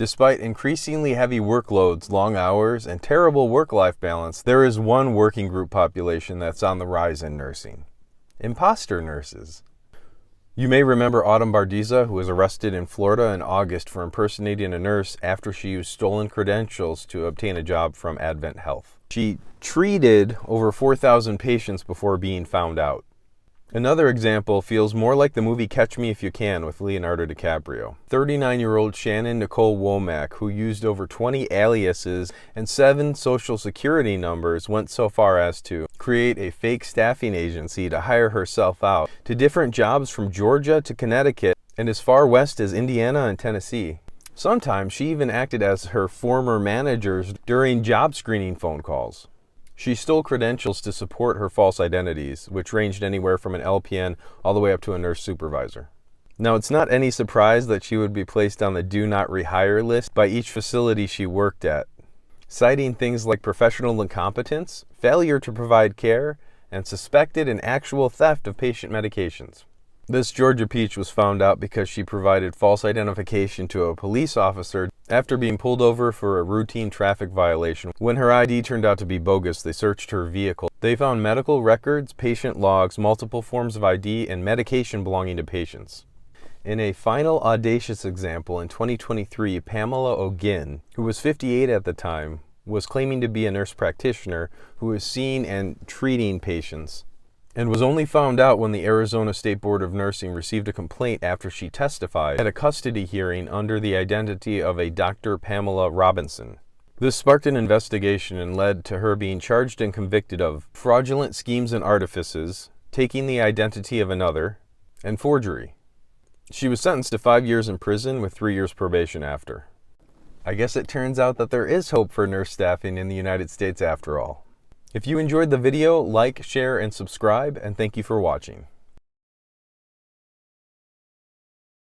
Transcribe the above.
Despite increasingly heavy workloads, long hours, and terrible work-life balance, there is one working group population that's on the rise in nursing: imposter nurses. You may remember Autumn Bardiza, who was arrested in Florida in August for impersonating a nurse after she used stolen credentials to obtain a job from Advent Health. She treated over 4,000 patients before being found out. Another example feels more like the movie Catch Me If You Can with Leonardo DiCaprio. 39-year-old Shannon Nicole Womack, who used over 20 aliases and 7 social security numbers, went so far as to create a fake staffing agency to hire herself out to different jobs from Georgia to Connecticut and as far west as Indiana and Tennessee. Sometimes she even acted as her former managers during job screening phone calls. She stole credentials to support her false identities, which ranged anywhere from an LPN all the way up to a nurse supervisor. Now, it's not any surprise that she would be placed on the do not rehire list by each facility she worked at, citing things like professional incompetence, failure to provide care, and suspected and actual theft of patient medications. This Georgia peach was found out because she provided false identification to a police officer after being pulled over for a routine traffic violation. When her ID turned out to be bogus, they searched her vehicle. They found medical records, patient logs, multiple forms of ID, and medication belonging to patients. In a final audacious example, in 2023, Pamela O'Ginn, who was 58 at the time, was claiming to be a nurse practitioner who was seeing and treating patients, and was only found out when the Arizona State Board of Nursing received a complaint after she testified at a custody hearing under the identity of a Dr. Pamela Robinson. This sparked an investigation and led to her being charged and convicted of fraudulent schemes and artifices, taking the identity of another, and forgery. She was sentenced to 5 years in prison with 3 years probation after. I guess it turns out that there is hope for nurse staffing in the United States after all. If you enjoyed the video, like, share, and subscribe, and thank you for watching.